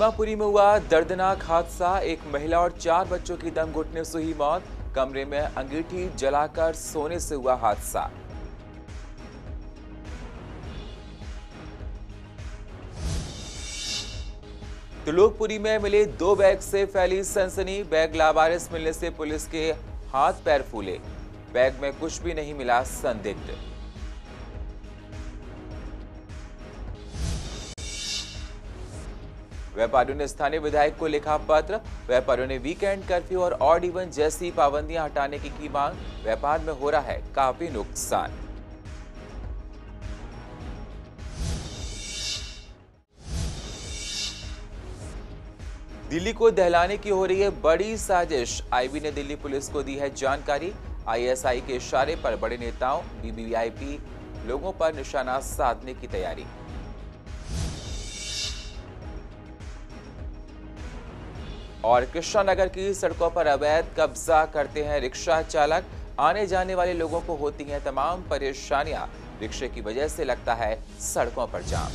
सीमापुरी में हुआ दर्दनाक हादसा। एक महिला और 4 बच्चों की दम घुटने से हुई मौत। कमरे में अंगीठी जलाकर सोने से हुआ हादसा। त्रिलोकपुरी में मिले 2 बैग से फैली सनसनी। बैग लावारिस मिलने से पुलिस के हाथ पैर फूले। बैग में कुछ भी नहीं मिला संदिग्ध। व्यापारियों ने स्थानीय विधायक को लिखा पत्र। व्यापारियों ने वीकेंड कर्फ्यू और ऑड इवन जैसी पाबंदियां हटाने की मांग। व्यापार में हो रहा है काफी नुकसान। दिल्ली को दहलाने की हो रही है बड़ी साजिश। आईबी ने दिल्ली पुलिस को दी है जानकारी। आईएसआई के इशारे पर बड़े नेताओं वीवीआईपी लोगों पर निशाना साधने की तैयारी। और कृष्णानगर की सड़कों पर अवैध कब्जा करते हैं रिक्शा चालक। आने जाने वाले लोगों को होती हैं तमाम परेशानियां। रिक्शे की वजह से लगता है सड़कों पर जाम।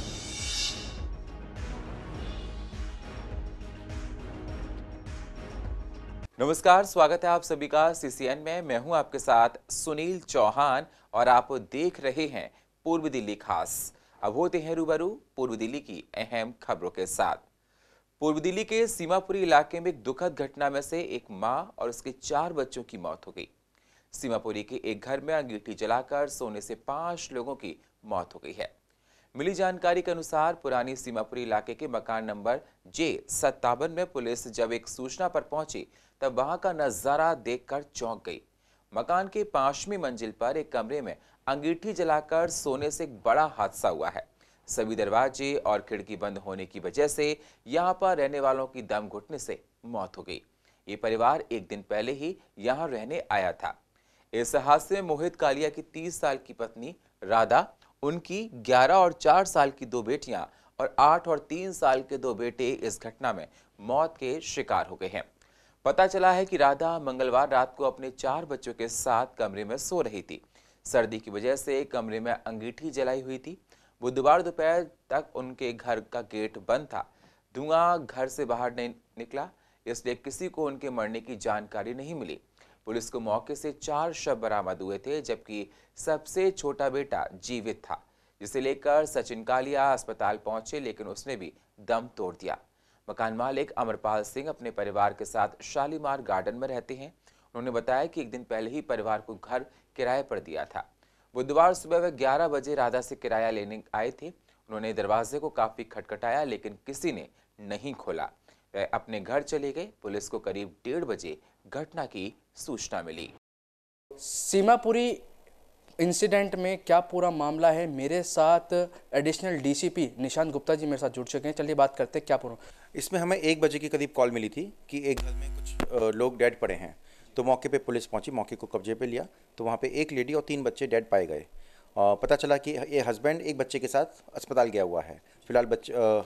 नमस्कार, स्वागत है आप सभी का सीसीएन में। मैं हूं आपके साथ सुनील चौहान और आप देख रहे हैं पूर्व दिल्ली खास। अब होते हैं रूबरू पूर्व दिल्ली की अहम खबरों के साथ। पूर्व दिल्ली के सीमापुरी इलाके में एक दुखद घटना में से एक मां और उसके 4 बच्चों की मौत हो गई। सीमापुरी के एक घर में अंगीठी जलाकर सोने से 5 लोगों की मौत हो गई है। मिली जानकारी के अनुसार पुरानी सीमापुरी इलाके के मकान नंबर J57 में पुलिस जब एक सूचना पर पहुंची तब वहां का नजारा देखकर चौंक गई। मकान के 5वीं मंजिल पर एक कमरे में अंगीठी जलाकर सोने से एक बड़ा हादसा हुआ है। सभी दरवाजे और खिड़की बंद होने की वजह से यहां पर रहने वालों की दम घुटने से मौत हो गई। ये परिवार एक दिन पहले ही यहां रहने आया था। इस हादसे में मोहित कालिया की 30 साल की पत्नी राधा, उनकी 11 और 4 साल की 2 बेटियां और 8 और 3 साल के 2 बेटे इस घटना में मौत के शिकार हो गए हैं। पता चला है कि राधा मंगलवार रात को अपने 4 बच्चों के साथ कमरे में सो रही थी। सर्दी की वजह से कमरे में अंगीठी जलाई हुई थी। बुधवार दोपहर तक उनके घर का गेट बंद था। धुआं घर से बाहर नहीं निकला, इसलिए किसी को उनके मरने की जानकारी नहीं मिली। पुलिस को मौके से 4 शव बरामद हुए थे, जबकि सबसे छोटा बेटा जीवित था, जिसे लेकर सचिन कालिया अस्पताल पहुंचे, लेकिन उसने भी दम तोड़ दिया। मकान मालिक अमरपाल सिंह अपने परिवार के साथ शालीमार गार्डन में रहते हैं। उन्होंने बताया कि एक दिन पहले ही परिवार को घर किराए पर दिया था। बुधवार सुबह वे 11 बजे राधा से किराया लेने आए थे। उन्होंने दरवाजे को काफी खटखटाया, लेकिन किसी ने नहीं खोला। वे अपने घर चले गए। पुलिस को करीब 1:30 बजे घटना की सूचना मिली। सीमापुरी इंसिडेंट में क्या पूरा मामला है, मेरे साथ एडिशनल डीसीपी निशांत गुप्ता जी मेरे साथ जुड़ चुके हैं। चलिए बात करते हैं क्या पूरा। इसमें हमें 1 बजे के करीब कॉल मिली थी कि एक घर में कुछ लोग डेड पड़े हैं। तो मौके पे पुलिस पहुंची, मौके को कब्जे पे लिया। तो वहाँ पे एक लेडी और 3 बच्चे डेड पाए गए। पता चला कि ये हस्बैंड एक बच्चे के साथ अस्पताल गया हुआ है। फिलहाल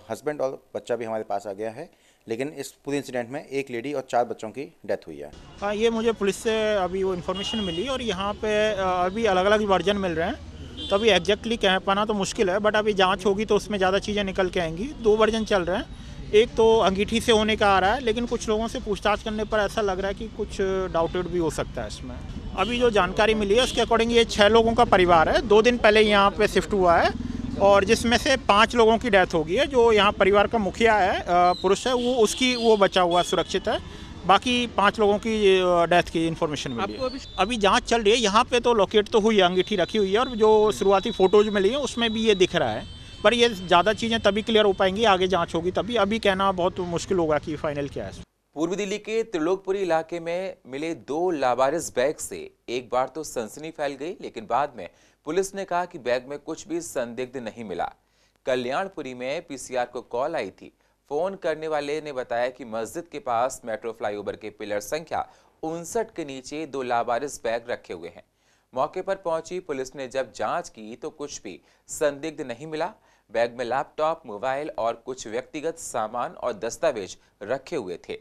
हस्बैंड और बच्चा भी हमारे पास आ गया है, लेकिन इस पूरे इंसिडेंट में एक लेडी और 4 बच्चों की डेथ हुई है। हाँ, ये मुझे पुलिस से अभी वो इन्फॉर्मेशन मिली और यहाँ पे अभी अलग अलग वर्जन मिल रहे हैं, तो अभी एग्जैक्टली कह पाना तो मुश्किल है, बट अभी जांच होगी तो उसमें ज़्यादा चीज़ें निकल के आएंगी। 2 वर्जन चल रहे हैं। एक तो अंगीठी से होने का आ रहा है, लेकिन कुछ लोगों से पूछताछ करने पर ऐसा लग रहा है कि कुछ डाउटेड भी हो सकता है इसमें। अभी जो जानकारी मिली है उसके अकॉर्डिंग ये 6 लोगों का परिवार है। 2 दिन पहले यहाँ पे शिफ्ट हुआ है और जिसमें से 5 लोगों की डेथ हो गई है। जो यहाँ परिवार का मुखिया है, पुरुष है, वो बचा हुआ सुरक्षित है। बाकी 5 लोगों की डेथ की इन्फॉर्मेशन मिली है। अभी जांच चल रही है। यहाँ पे तो लोकेट तो हुई है, अंगीठी रखी हुई है और जो शुरुआती फोटोज मिली है उसमें भी ये दिख रहा है, पर ये ज़्यादा चीज़ें तभी क्लियर हो पाएंगी, आगे जांच होगी तभी। अभी कहना बहुत मुश्किल होगा कि फाइनल क्या है। पूर्व दिल्ली के त्रिलोकपुरी इलाके में मिले 2 लावारिस बैग से एक बार तो सनसनी फैल गई, लेकिन बाद में पुलिस ने कहा कि बैग में कुछ भी संदिग्ध नहीं मिला। कल्याणपुरी में पीसीआर को कॉल आई थी। फोन करने वाले ने बताया कि मस्जिद के पास मेट्रो फ्लाईओवर के पिलर संख्या 59 के नीचे 2 लावारिस बैग रखे हुए हैं। मौके पर पहुंची पुलिस ने जब जांच की तो कुछ भी संदिग्ध नहीं मिला। बैग में लैपटॉप, मोबाइल और कुछ व्यक्तिगत सामान और दस्तावेज रखे हुए थे।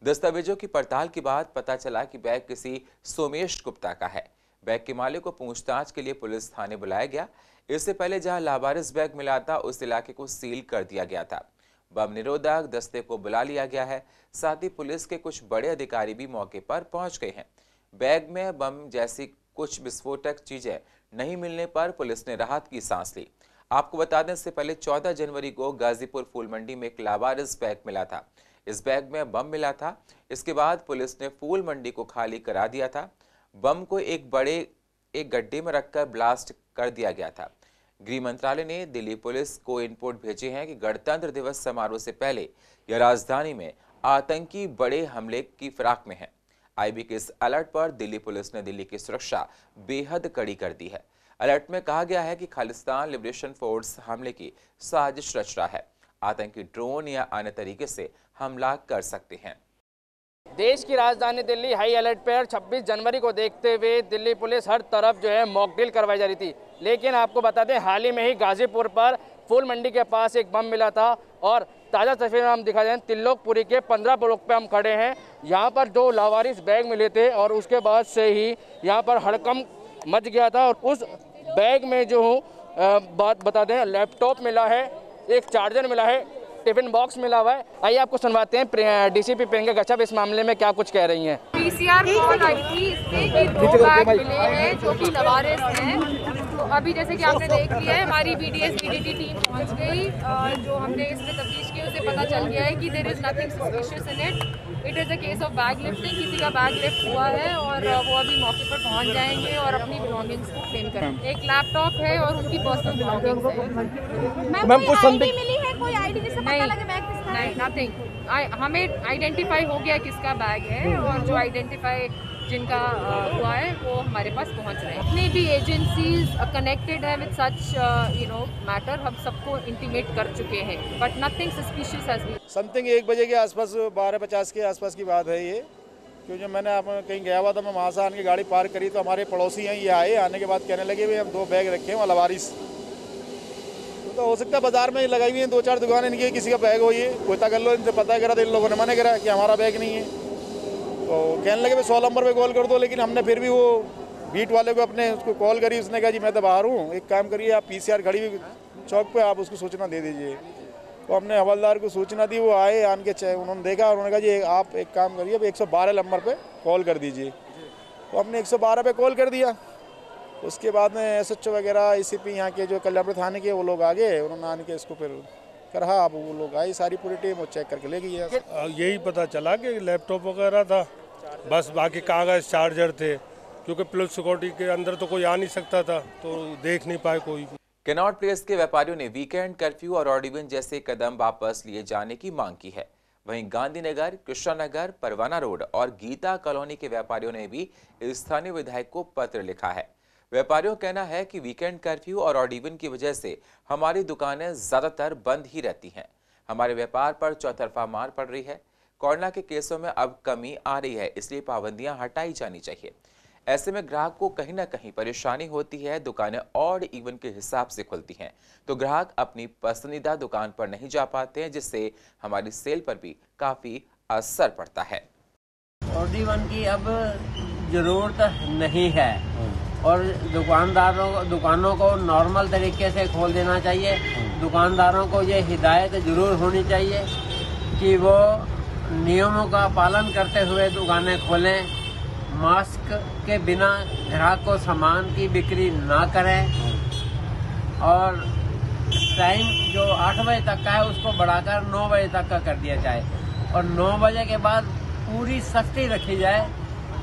दस्तावेजों की पड़ताल के बाद पता चला कि बैग किसी सोमेश गुप्ता का है। बैग के मालिक को पूछताछ के लिए पुलिस थाने बुलाया गया। इससे पहले जहां लावारिस बैग मिला था उस इलाके को सील कर दिया गया था। बम निरोधक दस्ते को बुला लिया गया है। साथ ही पुलिस के कुछ बड़े अधिकारी भी मौके पर पहुंच गए हैं। बैग में बम जैसी कुछ विस्फोटक चीजें नहीं मिलने पर पुलिस ने राहत की सांस ली। आपको बता दें, इससे पहले 14 जनवरी को गाजीपुर फूल मंडी में एक लावारिस बैग मिला था। इस बैग में बम मिला था। इसके बाद पुलिस ने फूल मंडी को खाली करा दिया था। बम को एक गड्ढे में रखकर ब्लास्ट कर दिया गया था। गृह मंत्रालय ने दिल्ली पुलिस को इनपुट भेजे हैं कि गणतंत्र दिवस समारोह से पहले यह राजधानी में आतंकी बड़े हमले की फिराक में है। आईबी के इस अलर्ट पर दिल्ली पुलिस ने दिल्ली की सुरक्षा बेहद कड़ी कर दी है। अलर्ट में कहा गया है कि खालिस्तान लिबरेशन फोर्स हमले की साजिश रच रहा है। आतंकी ड्रोन या अन्य तरीके से हमला कर सकते हैं। देश की राजधानी दिल्ली हाई अलर्ट पर 26 जनवरी को देखते हुए दिल्ली पुलिस हर तरफ जो है मॉक ड्रिल करवाई जा रही थी। लेकिन आपको बता दें, हाल ही में ही गाजीपुर पर फूल मंडी के पास एक बम मिला था और ताज़ा तस्वीर हम दिखा दें, तिल्लोकपुरी के 15 ब्लॉक पे हम खड़े हैं। यहाँ पर 2 लावारिस बैग मिले थे और उसके बाद से ही यहाँ पर हड़कंप मच गया था। और उस बैग में जो बात बता दें, लैपटॉप मिला है, एक चार्जर मिला है, टिफिन बॉक्स मिला हुआ है। आइए आपको सुनवाते हैं डीसीपी प्रियंका कच्छप इस मामले में क्या कुछ कह रही हैं। पीसीआर कॉल आई थी इससे कि 2 बैग मिले हैं जो कि लवारिस हैं। तो अभी जैसे कि आपने देख लिया है, हमारी बीडीएस बीडीटी टीम पहुंच गई। जो हमने इसमें तफ्तीश की उसे पता चल गया है कि there is nothing suspicious in it is a case of bag lifting. किसी का बैग लिफ्ट हुआ है और वो अभी मौके पर पहुंच जाएंगे और अपनी बिलोंगिंग्स को क्लेम करेंगे। एक लैपटॉप है और उनकी पर्सनल बिलोंगिंग्स है। मैम कुछ आईडी मिली है, कोई आईडी जिससे पता लगे बैग किसका है? नहीं, नथिंग। हमें आइडेंटिफाई हो गया किसका बैग है और जो आइडेंटिफाई जिनका हुआ है वो हमारे पास पहुंच रहे हैं। जितने भी एजेंसीज कनेक्टेड है विद सच मैटर हम सबको इंटीमेट कर चुके हैं, but nothing suspicious has been. Something 1 बजे के आसपास 12:50 के आसपास की बात है ये, क्योंकि मैंने आप कहीं गया हुआ था, मैं वहाँ से आने की गाड़ी पार्क करी तो हमारे पड़ोसी हैं, ये आए। आने के बाद कहने लगे भाई हम 2 बैग रखे हैं लवारिस। तो हो सकता है बाजार में लगाई हुई हैं 2-4 दुकानें इनकी, किसी का बैग हो, ये पता कर लो, इनसे पता करा तो इन लोगों ने मना करा कि हमारा बैग नहीं है। तो कहने लगे भाई 100 नंबर पे कॉल कर दो। लेकिन हमने फिर भी वो बीट वाले को अपने उसको कॉल करी। उसने कहा जी मैं तो बाहर हूँ, एक काम करिए आप पीसीआर खड़ी हुई चौक पे आप उसको सूचना दे दीजिए। तो हमने हवलदार को सूचना दी, वो आए, आन के उन्होंने देखा, उन्होंने कहा जी आप एक काम करिए 112 नंबर पर कॉल कर दीजिए। तो हमने 112 पे कॉल कर दिया। उसके बाद में SHO वगैरह ACP यहाँ के जो कल्याणपुर थाने के वो लोग आ गए। उन्होंने आने के इसको फिर कहा, अब वो लोग आई सारी पूरी टीम वो चेक करके ले गई है। यही पता चला कि लैपटॉप वगैरह था, बस बाकी कागज़ चार्जर थे, क्योंकि पुलिस सिक्योरिटी के अंदर तो कोई आ नहीं सकता था तो देख नहीं पाए कोई। कैनॉट प्लेस के व्यापारियों ने वीकेंड कर्फ्यू और ऑड इवन जैसे कदम वापस लिए जाने की मांग की है। वहीं गांधीनगर, कृष्णा नगर, परवाना रोड और गीता कॉलोनी के व्यापारियों ने भी स्थानीय विधायक को पत्र लिखा है। व्यापारियों का कहना है कि वीकेंड कर्फ्यू और ऑड इवन की वजह से हमारी दुकानें ज्यादातर बंद ही रहती हैं। हमारे व्यापार पर चौतरफा मार पड़ रही है। कोरोना के केसों में अब कमी आ रही है, इसलिए पाबंदियां हटाई जानी चाहिए। ऐसे में ग्राहक को कहीं ना कहीं परेशानी होती है। दुकानें ऑड इवन के हिसाब से खुलती हैं तो ग्राहक अपनी पसंदीदा दुकान पर नहीं जा पाते हैं, जिससे हमारी सेल पर भी काफी असर पड़ता है। ऑड इवन की अब जरूरत नहीं है और दुकानों को नॉर्मल तरीके से खोल देना चाहिए। दुकानदारों को ये हिदायत जरूर होनी चाहिए कि वो नियमों का पालन करते हुए दुकानें खोलें। मास्क के बिना ग्राहक को सामान की बिक्री ना करें और टाइम जो 8 बजे तक का है उसको बढ़ाकर 9 बजे तक का कर दिया जाए और 9 बजे के बाद पूरी सख्ती रखी जाए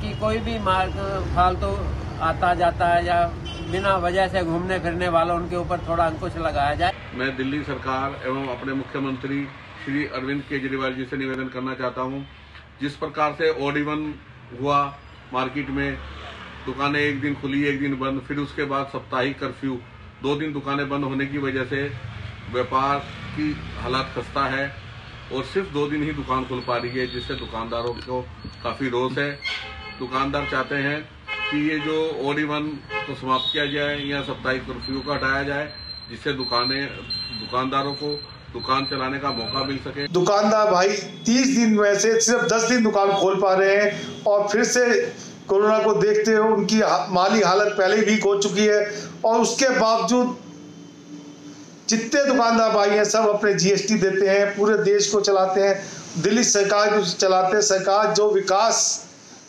कि कोई भी फालतू आता जाता है या बिना वजह से घूमने फिरने वालों उनके ऊपर थोड़ा अंकुश लगाया जाए। मैं दिल्ली सरकार एवं अपने मुख्यमंत्री श्री अरविंद केजरीवाल जी से निवेदन करना चाहता हूं, जिस प्रकार से ऑड इवन हुआ मार्केट में, दुकानें एक दिन खुली एक दिन बंद, फिर उसके बाद साप्ताहिक कर्फ्यू, 2 दिन दुकानें बंद होने की वजह से व्यापार की हालत खस्ता है और सिर्फ 2 दिन ही दुकान खुल पा रही है, जिससे दुकानदारों को काफी रोष है। दुकानदार चाहते हैं कि ये जो ऑड इवन को समाप्त किया जाए या साप्ताहिक कर्फ्यू को हटाया जाए, जिससे दुकानदारों को दुकान चलाने का मौका मिल सके। दुकानदार भाई 30 दिन में से सिर्फ 10 दिन दुकान खोल पा रहे हैं और फिर से कोरोना को देखते हुए उनकी माली हालत पहले भी हो चुकी है और उसके बावजूद जितने दुकानदार भाई हैं सब अपने जीएसटी देते हैं, पूरे देश को चलाते हैं, दिल्ली सरकार को चलाते हैं। सरकार जो विकास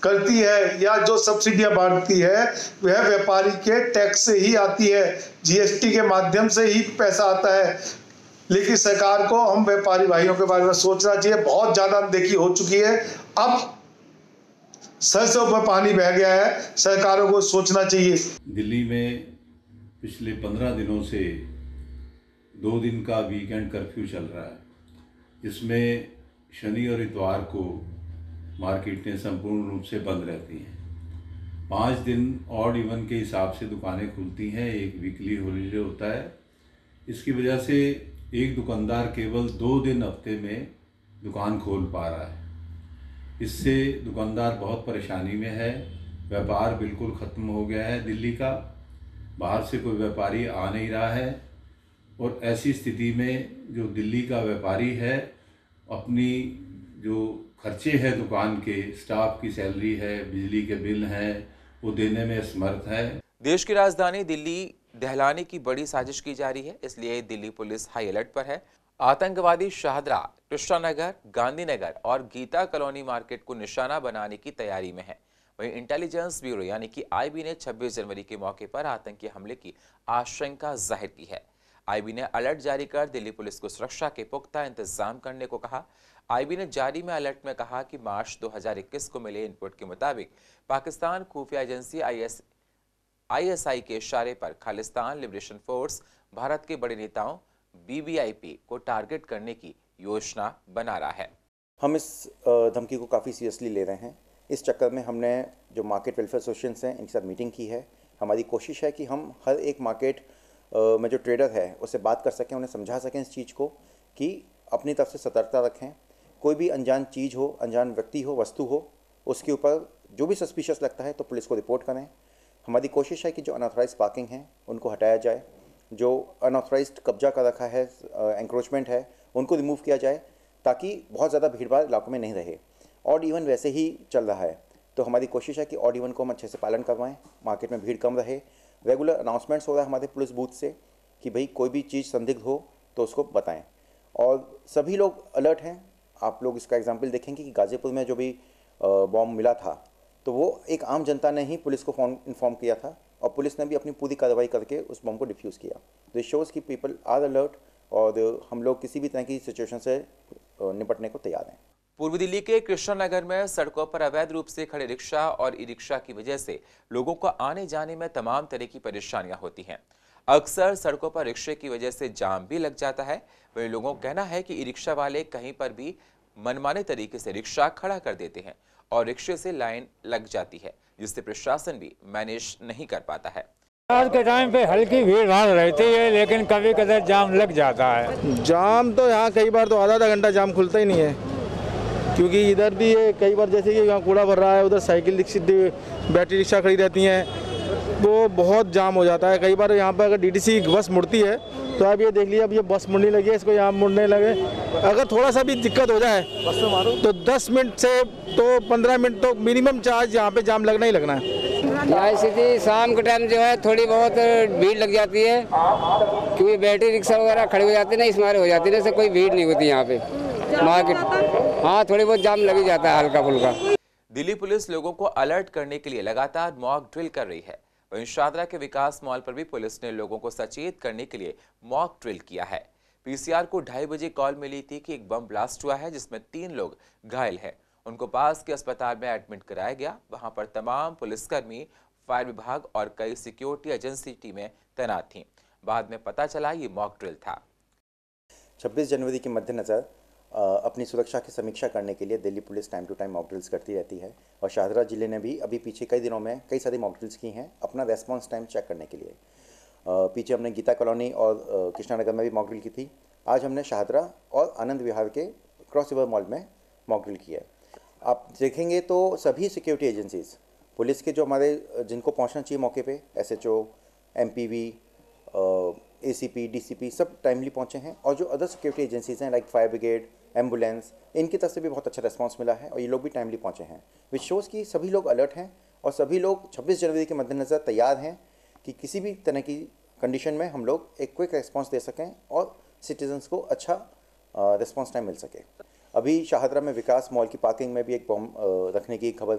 करती है या जो सब्सिडियां बांटती है वह व्यापारी के टैक्स से ही आती है, जीएसटी के माध्यम से ही पैसा आता है। लेकिन सरकार को हम व्यापारी भाइयों के बारे में सोचना चाहिए। बहुत ज्यादा अनदेखी हो चुकी है, अब सर से ऊपर पानी बह गया है, सरकारों को सोचना चाहिए। दिल्ली में पिछले 15 दिनों से 2 दिन का वीकेंड कर्फ्यू चल रहा है, जिसमें शनि और इतवार को मार्केटें संपूर्ण रूप से बंद रहती हैं। 5 दिन ऑड इवन के हिसाब से दुकानें खुलती हैं, एक वीकली हॉलीडे होता है। इसकी वजह से एक दुकानदार केवल 2 दिन हफ्ते में दुकान खोल पा रहा है। इससे दुकानदार बहुत परेशानी में है, व्यापार बिल्कुल ख़त्म हो गया है दिल्ली का, बाहर से कोई व्यापारी आ नहीं रहा है। और ऐसी स्थिति में जो दिल्ली का व्यापारी है अपनी जो खर्चे हैं दुकान के, स्टाफ की सैलरी है, बिजली के बिल हैं, वो देने में असमर्थ है। देश की राजधानी दिल्ली दहलाने की बड़ी साजिश की जा रही है, इसलिए दिल्ली पुलिस हाई अलर्ट पर है। आतंकवादी शाहदरा, कृष्णा नगर, गांधीनगर और गीता कॉलोनी मार्केट को निशाना बनाने की तैयारी में है। वहीं इंटेलिजेंस ब्यूरो यानी कि आईबी ने 26 जनवरी के मौके पर आतंकी हमले की आशंका जाहिर की है। आईबी ने अलर्ट जारी कर दिल्ली पुलिस को सुरक्षा के पुख्ता इंतजाम करने को कहा। आईबी ने जारी में अलर्ट में कहा कि मार्च 2021 को मिले इनपुट के मुताबिक पाकिस्तान खुफिया एजेंसी आईएसआई के इशारे पर खालिस्तान लिबरेशन फोर्स भारत के बड़े नेताओं बीवीआईपी को टारगेट करने की योजना बना रहा है। हम इस धमकी को काफ़ी सीरियसली ले रहे हैं। इस चक्कर में हमने जो मार्केट वेलफेयर एसोसिएशंस हैं इनके साथ मीटिंग की है। हमारी कोशिश है कि हम हर एक मार्केट में जो ट्रेडर है उससे बात कर सकें, उन्हें समझा सकें इस चीज़ को कि अपनी तरफ से सतर्कता रखें। कोई भी अनजान चीज़ हो, अनजान व्यक्ति हो, वस्तु हो, उसके ऊपर जो भी सस्पिशियस लगता है तो पुलिस को रिपोर्ट करें। हमारी कोशिश है कि जो अनऑथराइज्ड पार्किंग है उनको हटाया जाए, जो अनऑथराइज्ड कब्जा कर रखा है, एंक्रोचमेंट है, उनको रिमूव किया जाए ताकि बहुत ज़्यादा भीड़भाड़ इलाकों में नहीं रहे। ऑड इवन वैसे ही चल रहा है तो हमारी कोशिश है कि ऑड इवन को हम अच्छे से पालन करवाएं, मार्केट में भीड़ कम रहे। रेगुलर अनाउंसमेंट्स हो रहा है हमारे पुलिस बूथ से कि भाई कोई भी चीज़ संदिग्ध हो तो उसको बताएं। और सभी लोग अलर्ट हैं। आप लोग इसका एग्जाम्पल देखेंगे कि गाज़ीपुर में जो भी बॉम्ब मिला था तो वो एक आम जनता ने ही पुलिस को इन्फॉर्म किया था और पुलिस ने भी अपनी पूरी कार्रवाई करके उस बम को डिफ्यूज़ किया। तो इट शोज़ कि पीपल आर अलर्ट और हम लोग किसी भी तरह की सिचुएशन से निपटने को तैयार हैं। पूर्व दिल्ली के कृष्णा नगर में सड़कों पर अवैध रूप से खड़े रिक्शा और ई रिक्शा की वजह से लोगों को आने जाने में तमाम तरह की परेशानियां होती हैं। अक्सर सड़कों पर रिक्शे की वजह से जाम भी लग जाता है। वहीं लोगों का कहना है कि ई रिक्शा वाले कहीं पर भी मनमाने तरीके से रिक्शा खड़ा कर देते हैं और रिक्शे से लाइन लग जाती है, जिससे प्रशासन भी मैनेज नहीं कर पाता है। आज के टाइम पे हल्की भीड़ भाड़ रहती है, लेकिन कभी कभी जाम लग जाता है। जाम तो यहाँ कई बार तो आधा घंटा जाम खुलता ही नहीं है, क्योंकि इधर भी है कई बार, जैसे कि यहाँ कूड़ा भर रहा है, उधर साइकिल बैटरी रिक्शा खड़ी रहती हैं, तो बहुत जाम हो जाता है। कई बार यहाँ पर अगर डीटीसी बस मुड़ती है तो आप ये देख लीजिए, अब ये बस मुड़ने लगी है, इसको यहाँ मुड़ने लगे, अगर थोड़ा सा भी दिक्कत हो जाए तो 10 मिनट से तो 15 मिनट तो मिनिमम चार्ज यहाँ पे जाम लगना ही लगना है। यहाँ स्थिति शाम के टाइम जो है थोड़ी बहुत भीड़ लग जाती है, क्योंकि बैटरी रिक्शा वगैरह खड़ी हो जाती है ना, इस मारे हो जाती है, जैसे कोई भीड़ नहीं होती यहाँ पे मार्केट। हाँ, थोड़ी बहुत जाम लग ही जाता है हल्का फुल्का। दिल्ली पुलिस लोगों को अलर्ट करने के लिए लगातार मॉक ड्रिल कर रही है। वहीं शाहदरा के विकास मॉल पर भी पुलिस ने लोगों को सचेत करने के लिए मॉक ड्रिल किया है। पीसीआर को 2:30 बजे कॉल मिली थी कि एक बम ब्लास्ट हुआ है, जिसमें 3 लोग घायल हैं। उनको पास के अस्पताल में एडमिट कराया गया। वहां पर तमाम पुलिसकर्मी, फायर विभाग और कई सिक्योरिटी एजेंसी टीमें तैनात थीं। बाद में पता चला ये मॉक ड्रिल था। 26 जनवरी के मद्देनज़र अपनी सुरक्षा की समीक्षा करने के लिए Delhi police time to time mock drills करती रहती है और शाहदरा ज़िले ने भी अभी पीछे कई दिनों में कई सारी मॉक ड्रिल्स की हैं अपना रेस्पॉन्स टाइम चेक करने के लिए। पीछे हमने गीता कॉलोनी और कृष्णा नगर में भी मॉक ड्रिल की थी। आज हमने शाहदरा और आनंद विहार के क्रॉस रिवर मॉल में मॉक ड्रिल की है। आप देखेंगे तो सभी सिक्योरिटी एजेंसीज़, पुलिस के जो हमारे जिनको पहुंचना चाहिए मौके पे, एसएचओ, एमपीवी, एसीपी, डीसीपी सब टाइमली पहुंचे हैं और जो अदर सिक्योरिटी एजेंसीज़ हैं लाइक फायर ब्रिगेड, एम्बुलेंस, इनकी तरफ से भी बहुत अच्छा रिस्पांस मिला है और ये लोग भी टाइमली पहुंचे हैं, विच शोज़ कि सभी लोग अलर्ट हैं और सभी लोग 26 जनवरी के मद्देनज़र तैयार हैं कि किसी भी तरह की कंडीशन में हम लोग एक क्विक रिस्पांस दे सकें और सिटीजन्स को अच्छा रिस्पांस टाइम मिल सके। अभी शाहदरा में विकास मॉल की पार्किंग में भी एक बॉम्ब रखने की खबर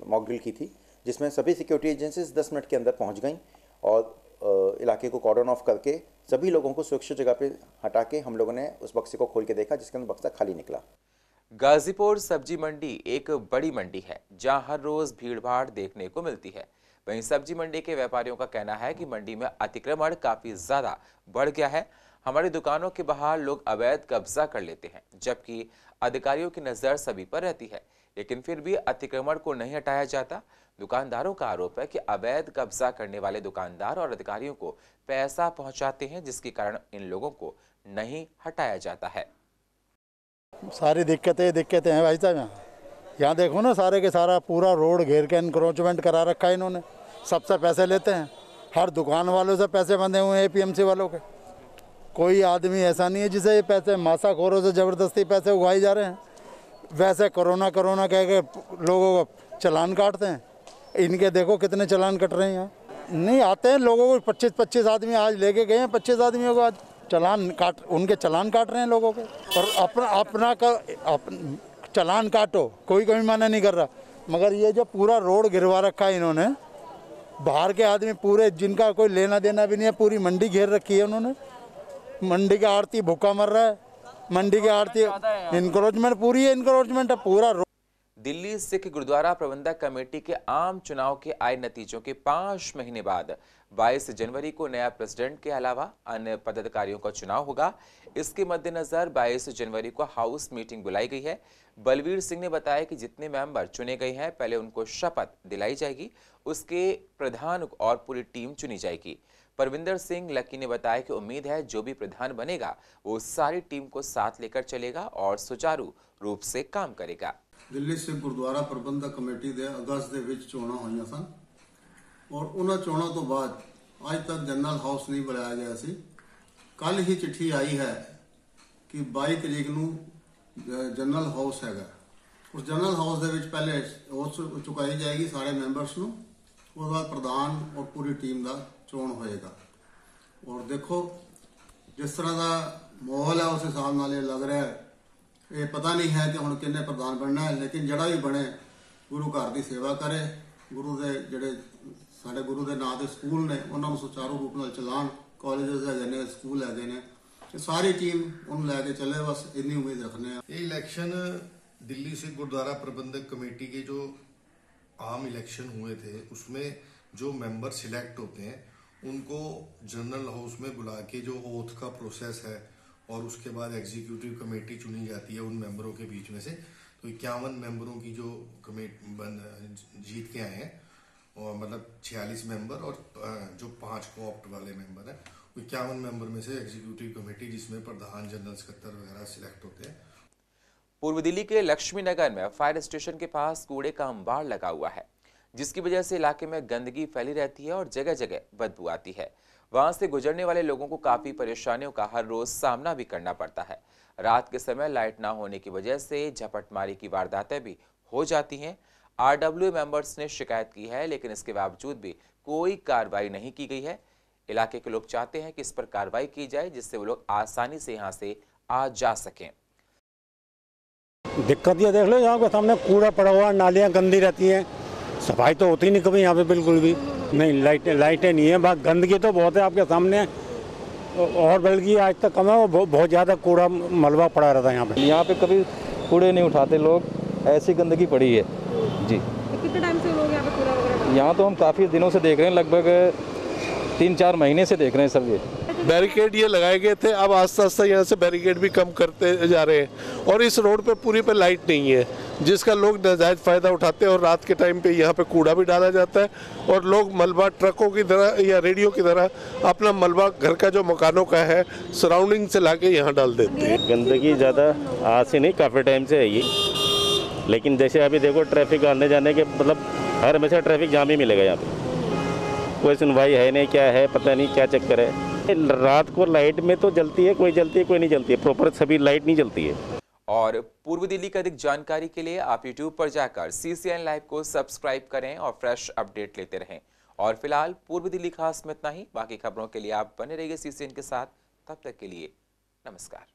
मॉक ड्रिल की थी, जिसमें सभी सिक्योरिटी एजेंसीज 10 मिनट के अंदर पहुंच गईं और इलाके को कॉर्डन ऑफ करके सभी लोगों को सुरक्षित जगह पे हटा के हम लोगों ने उस बक्से को खोल के देखा, जिसके अंदर बक्सा खाली निकला। गाजीपुर सब्जी मंडी एक बड़ी मंडी है जहां हर रोज भीड़ भाड़ देखने को मिलती है। वहीं सब्जी मंडी के व्यापारियों का कहना है कि मंडी में अतिक्रमण काफी ज्यादा बढ़ गया है। हमारी दुकानों के बाहर लोग अवैध कब्जा कर लेते हैं, जबकि अधिकारियों की नजर सभी पर रहती है, लेकिन फिर भी अतिक्रमण को नहीं हटाया जाता। दुकानदारों का आरोप है कि अवैध कब्जा करने वाले दुकानदार और अधिकारियों को पैसा पहुंचाते हैं, जिसके कारण इन लोगों को नहीं हटाया जाता है। सारी दिक्कतें हैं भाई साहब। यहाँ देखो ना, सारे के सारा पूरा रोड घेर के एनक्रोचमेंट करा रखा है इन्होंने। सबसे पैसे लेते हैं, हर दुकान वालों से पैसे बंधे हुए हैं, एपीएमसी वालों के। कोई आदमी ऐसा नहीं है जिसे ये पैसे मासाखोरों से ज़बरदस्ती पैसे उगाए जा रहे हैं। वैसे कोरोना कह के लोगों को चालान काटते हैं। इनके देखो कितने चालान कट रहे हैं यहाँ। नहीं आते हैं लोगों को, 25 आदमी आज लेके गए हैं, 25 आदमियों को आज उनके चालान काट रहे हैं लोगों के। और अपना चालान काटो, कोई मना नहीं कर रहा, मगर ये जो पूरा रोड गिरवा रखा है इन्होंने, बाहर के आदमी पूरे जिनका कोई लेना देना भी नहीं है, पूरी मंडी घेर रखी है उन्होंने। मंडी का आड़ती भूखा मर रहा है, मंडी के आड़ती इंक्रोचमेंट पूरी है, इंक्रोचमेंट है पूरा। दिल्ली सिख गुरुद्वारा प्रबंधक कमेटी के आम चुनाव के आए नतीजों के 5 महीने बाद 22 जनवरी को नया प्रेसिडेंट के अलावा अन्य पदाधिकारियों का चुनाव होगा। इसके मद्देनजर 22 जनवरी को हाउस मीटिंग बुलाई गई है। बलवीर सिंह ने बताया कि जितने मेंबर चुने गए हैं पहले उनको शपथ दिलाई जाएगी, उसके प्रधान और पूरी टीम चुनी जाएगी। परविंदर सिंह लक्की ने बताया कि उम्मीद है जो भी प्रधान बनेगा वो सारी टीम को साथ लेकर चलेगा और सुचारू रूप से काम करेगा। दिल्ली सिख गुरुद्वारा प्रबंधक कमेटी ਦੇ ਅਗਸਤ ਦੇ ਵਿੱਚ ਚੋਣਾਂ ਹੋਈਆਂ ਸਨ ਔਰ ਉਹਨਾਂ ਚੋਣਾਂ ਤੋਂ ਬਾਅਦ ਅੱਜ ਤੱਕ ਜਨਰਲ ਹਾਊਸ ਨਹੀਂ ਬੁਲਾਇਆ ਗਿਆ ਸੀ। ਕੱਲ ਹੀ ਚਿੱਠੀ ਆਈ ਹੈ ਕਿ 22 ਤਰੀਕ ਨੂੰ ਜਨਰਲ ਹਾਊਸ ਹੈਗਾ। ਉਸ ਜਨਰਲ ਹਾਊਸ ਦੇ ਵਿੱਚ ਪਹਿਲੇ ਉਸ ਚੁਕਾਈ ਜਾਏਗੀ ਸਾਰੇ ਮੈਂਬਰਸ ਨੂੰ, ਉਸ ਬਾਅਦ ਪ੍ਰਧਾਨ ਔਰ ਪੂਰੀ ਟੀਮ ਦਾ ਚੋਣ ਹੋਏਗਾ। ਔਰ ਦੇਖੋ ਜਿਸ ਤਰ੍ਹਾਂ ਦਾ ਮਾਹੌਲ ਹੈ ਉਸ ਹਿਸਾਬ ਨਾਲ ਇਹ ਲੱਗ ਰਿਹਾ ਹੈ। ये पता नहीं है कि हुण किन्ने प्रधान बनना है, लेकिन जड़ा भी बने गुरु घर की सेवा करे, गुरु के जिहड़े साडे गुरु के नाम के स्कूल ने उन्होंने सुचारू रूप नाल चलाण, कॉलेजेस हैगे ने, स्कूल हैगे ने, सारी टीम उन्होंने लैके चले, बस इन्नी उम्मीद रखने। ये इलेक्शन दिल्ली सिख गुरुद्वारा प्रबंधक कमेटी के जो आम इलेक्शन हुए थे उसमें जो मेंबर सिलेक्ट होते हैं उनको जनरल हाउस में बुला के जो ओथ का प्रोसेस है और उसके बाद एग्जीक्यूटिव कमेटी चुनी जाती है उन मेंबरों के बीच में से। तो 51 मेंबरों की जो कमेटी जीत के आए हैं, और मतलब 46 मेंबर और जो 5 कोऑप्ट वाले मेंबर हैं, 51 मेंबर में से एग्जीक्यूटिव कमेटी जिसमें प्रधान, जनरल सेक्रेटरी वगैरह सिलेक्ट होते हैं। पूर्व दिल्ली के लक्ष्मी नगर में फायर स्टेशन के पास कूड़े का अंबार लगा हुआ है, जिसकी वजह से इलाके में गंदगी फैली रहती है और जगह जगह बदबू आती है। वहां से गुजरने वाले लोगों को काफी परेशानियों का हर रोज सामना भी करना पड़ता है। रात के समय लाइट ना होने की वजह से झपटमारी की वारदातें भी हो जाती हैं। आरडब्ल्यू मेंबर्स ने शिकायत की है, लेकिन इसके बावजूद भी कोई कार्रवाई नहीं की गई है। इलाके के लोग चाहते हैं कि इस पर कार्रवाई की जाए, जिससे वो लोग आसानी से यहाँ से आ जा सकें। दिक्कत ये देख लो, यहाँ के सामने कूड़ा पड़ा हुआ, नालियाँ गंदी रहती हैं, सफाई तो होती नहीं कभी यहाँ पे, बिल्कुल भी नहीं। लाइटें नहीं है, बात गंदगी तो बहुत है आपके सामने, और बल्कि आज तक कम है, वो बहुत ज़्यादा कूड़ा मलबा पड़ा रहता है यहाँ पे। यहाँ पे कभी कूड़े नहीं उठाते लोग, ऐसी गंदगी पड़ी है जी। कितने टाइम से लोग यहाँ पे कूड़ा वगैरह? यहाँ तो हम काफ़ी दिनों से देख रहे हैं, लगभग 3-4 महीने से देख रहे हैं सब। ये बैरिकेड ये लगाए गए थे, अब आस्ता आस्ता यहाँ से बैरिकेड भी कम करते जा रहे हैं, और इस रोड पे पूरी पे लाइट नहीं है, जिसका लोग नाजायज फ़ायदा उठाते हैं। और रात के टाइम पे यहाँ पे कूड़ा भी डाला जाता है, और लोग मलबा ट्रकों की तरह या रेडियो की तरह अपना मलबा घर का जो मकानों का है सराउंडिंग से लाके यहाँ डाल देते हैं। गंदगी ज़्यादा आज से नहीं, काफ़ी टाइम से है ये, लेकिन जैसे अभी देखो ट्रैफिक आने जाने के मतलब हर हमेशा ट्रैफिक जाम ही मिलेगा यहाँ पे, कोई सुनवाई है नहीं, क्या है पता नहीं, क्या चक्कर है। रात को लाइट में तो जलती है, कोई जलती है कोई नहीं जलती है, प्रॉपर सभी लाइट नहीं जलती है। और पूर्व दिल्ली की अधिक जानकारी के लिए आप YouTube पर जाकर CCN लाइव को सब्सक्राइब करें और फ्रेश अपडेट लेते रहें। और फिलहाल पूर्व दिल्ली खास में इतना ही। बाकी खबरों के लिए आप बने रहिए CCN के साथ। तब तक के लिए नमस्कार।